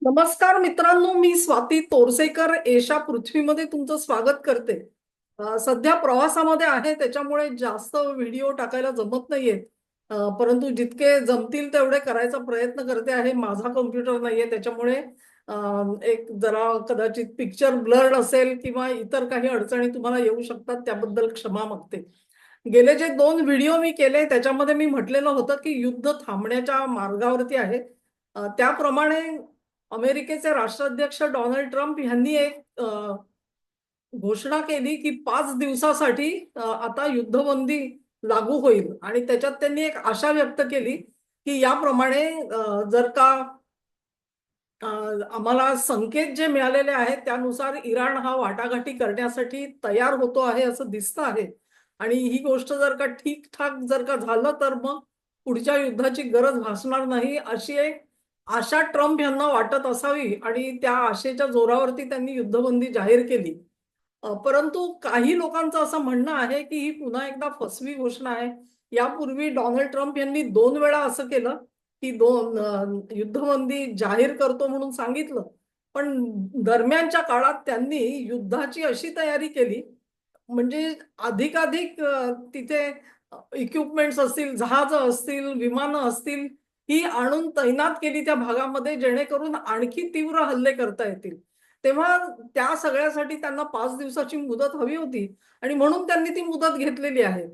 नमस्कार मित्रांनो, मी स्वाती तोरसेकर एशा पृथ्वीमध्ये तुमचं स्वागत करते. सध्या प्रवासामध्ये आहे त्याच्यामुळे जास्त व्हिडिओ टाकायला जमत नाहीये. परंतु जितके जमतील तेवढे करायचा प्रयत्न करते आहे. माझा कम्प्युटर नाहीये त्याच्यामुळे एक जरा कदाचित पिक्चर ब्लर्ड असेल किंवा इतर काही अडचणी तुम्हाला येऊ शकतात, त्याबद्दल क्षमा मागते. गेले जे 2 व्हिडिओ मी केले त्याच्यामध्ये मी म्हटलेलं होतं की युद्ध थांबण्याच्या मार्गावरती आहे. त्याप्रमाणे अमेरिकेचे राष्ट्राध्यक्ष डोनाल्ड ट्रम्प यांनी एक घोषणा केली की 5 दिवसासाठी आता युद्धबंदी लागू होईल आणि त्याच्यात त्यांनी एक आशा व्यक्त केली की याप्रमाणे जर का आम्हाला संकेत जे मिळालेले आहेत त्यानुसार इराण हा वाटाघाटी करण्यासाठी तयार होतो आहे असं दिसतं आहे. आणि ही गोष्ट जर का ठीकठाक जर का झालं तर मग पुढच्या युद्धाची गरज भासणार नाही अशी एक आशा ट्रम्प यांना वाटत असावी आणि त्या आशेच्या जोरावरती त्यांनी युद्धबंदी जाहीर केली. परंतु काही लोकांचं असं म्हणणं आहे की ही पुन्हा एकदा फसवी घोषणा आहे. यापूर्वी डोनाल्ड ट्रम्प यांनी 2 वेळा असं केलं की युद्धबंदी जाहीर करतो म्हणून सांगितलं, पण दरम्यानच्या काळात त्यांनी युद्धाची अशी तयारी केली म्हणजे अधिकाधिक तिथे इक्विपमेंट्स असतील, जहाजं असतील, विमानं असतील, ही आणून तैनात केली त्या भागामध्ये जेणेकरून आणखी तीव्र हल्ले करता येतील. तेव्हा त्या सगळ्यासाठी त्यांना 5 दिवसाची मुदत हवी होती आणि म्हणून त्यांनी ती मुदत घेतलेली आहे,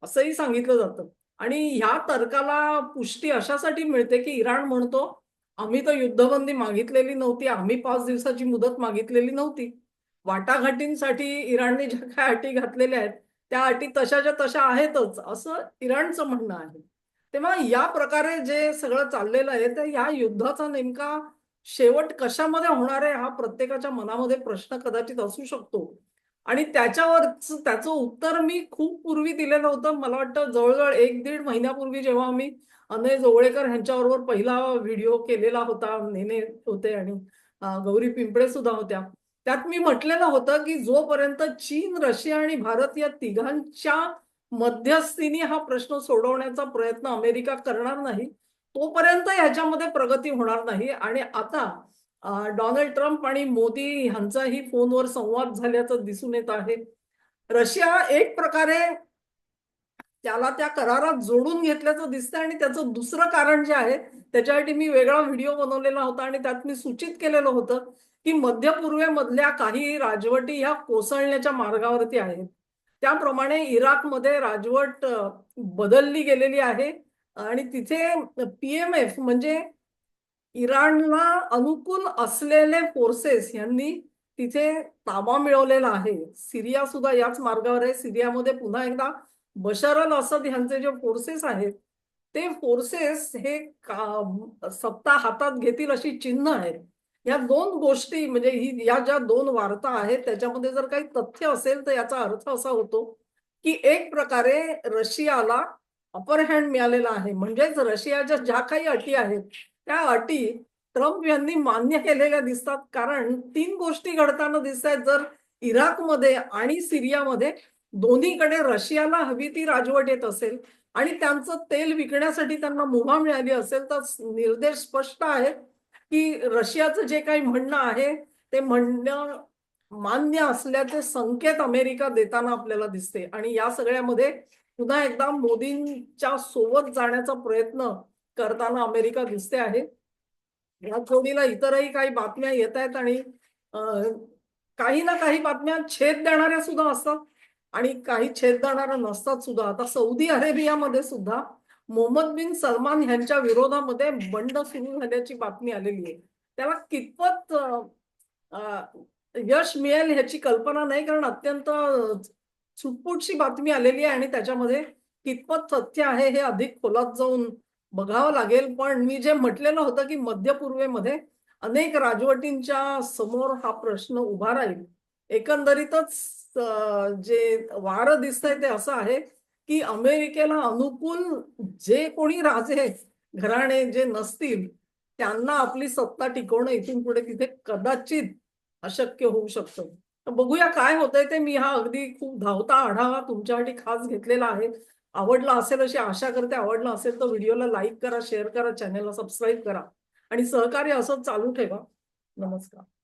असंही सांगितलं जातं. आणि ह्या तर्काला पुष्टी अशासाठी मिळते की इराण म्हणतो, आम्ही तर युद्धबंदी मागितलेली नव्हती, आम्ही 5 दिवसाची मुदत मागितलेली नव्हती. वाटाघाटींसाठी इराणने ज्या काही अटी घातलेल्या आहेत त्या अटी तशाच्या तशा आहेतच असं इराणचं म्हणणं आहे. तेव्हा या प्रकारे जे सगळं चाललेलं आहे तर या युद्धाचा नेमका शेवट कशामध्ये होणार आहे हा प्रत्येकाच्या मनामध्ये प्रश्न कदाचित असू शकतो. आणि त्याच्यावरच त्याचं उत्तर मी खूप पूर्वी दिलेलं होतं. मला वाटतं जवळजवळ 1-1.5 महिन्यापूर्वी जेव्हा मी अनय जोगळेकर ह्यांच्याबरोबर पहिला व्हिडिओ केलेला होता. नेने होते आणि गौरी पिंपळे सुद्धा होत्या. त्यात मी म्हटलेलं होतं की जोपर्यंत चीन, रशिया आणि भारत या तिघांच्या मध्यस्थीने हा प्रश्न सोडवण्याचा प्रयत्न अमेरिका करणार नाही, तोपर्यंत ह्याच्यामध्ये प्रगती होणार नाही. आणि आता डोनाल्ड ट्रम्प आणि मोदी यांचाही फोनवर संवाद झाल्याचं दिसून येत आहे. रशिया एक प्रकारे त्याला त्या करारात जोडून घेतल्याचं दिसतंय आणि त्याचं दुसरं कारण जे आहे त्याच्यासाठी मी वेगळा व्हिडिओ बनवलेला होता आणि त्यात मी सूचित केलेलं होतं की मध्य पूर्वेमधल्या काही राजवटी ह्या कोसळण्याच्या मार्गावरती आहेत. त्याप्रमाणे इराकमध्ये राजवट बदलली गेलेली आहे आणि तिथे पीएमएफ म्हणजे इराणला अनुकूल असलेले फोर्सेस यांनी तिथे ताबा मिळवलेला आहे. सिरिया सुद्धा याच मार्गावर आहे. सिरियामध्ये पुन्हा एकदा बशर अल असद यांचे जे फोर्सेस आहेत ते फोर्सेस हे सत्ता हातात घेतील अशी चिन्ह आहेत. या 2 गोष्टी म्हणजे ही या ज्या 2 वार्ता आहेत त्याच्यामध्ये जर काही तथ्य असेल तर याचा अर्थ असा होतो की एक प्रकारे रशियाला अपर हँड मिळालेला आहे. म्हणजेच रशियाच्या ज्या काही अटी आहेत त्या अटी ट्रम्प यांनी मान्य केलेल्या दिसतात. कारण 3 गोष्टी घडताना दिसत आहेत. जर इराकमध्ये आणि सिरियामध्ये दोन्हीकडे रशियाला हवी ती राजवट येत असेल आणि त्यांचं तेल विकण्यासाठी त्यांना मुभा मिळाली असेल तर निर्देश स्पष्ट आहेत की रशियाचं जे काही म्हणणं आहे ते म्हणणं मान्य असल्याचे संकेत अमेरिका देताना आपल्याला दिसते. आणि या सगळ्यामध्ये पुन्हा एकदा मोदींच्या सोबत जाण्याचा प्रयत्न करताना अमेरिका दिसते आहे. या जोडीला इतरही काही बातम्या येत आहेत आणि काही ना काही बातम्या छेद देणाऱ्या सुद्धा असतात आणि काही छेद देणाऱ्या नसतात सुद्धा. आता सौदी अरेबियामध्ये सुद्धा मोहम्मद बिन सलमान यांच्या विरोधामध्ये बंड सुरू झाल्याची बातमी आलेली आहे. त्याला कितपत यश मिळेल ह्याची कल्पना नाही, कारण अत्यंत सुटपुटशी बातमी आलेली आहे आणि त्याच्यामध्ये कितपत तथ्य आहे हे अधिक खोलात जाऊन बघावं लागेल. पण मी जे म्हटलेलं होतं की मध्य पूर्वेमध्ये अनेक राजवटींच्या समोर हा प्रश्न उभा राहील. एकंदरीतच जे वारं दिसतंय ते असं आहे की अमेरिकेला अनुकूल जे कोणी राजे घराणे जे नसतील त्यांना आपली सत्ता टिकवणं इथून पुढे तिथे कदाचित अशक्य होऊ शकतं. तर बघूया काय होतंय ते. मी हा अगदी खूप धावता आढावा तुमच्यासाठी खास घेतलेला आहे. आवडला असेल अशी आशा करते. आवडला असेल तर व्हिडिओला लाईक करा, शेअर करा, चॅनलला सबस्क्राईब करा आणि सहकार्य असंच चालू ठेवा. नमस्कार.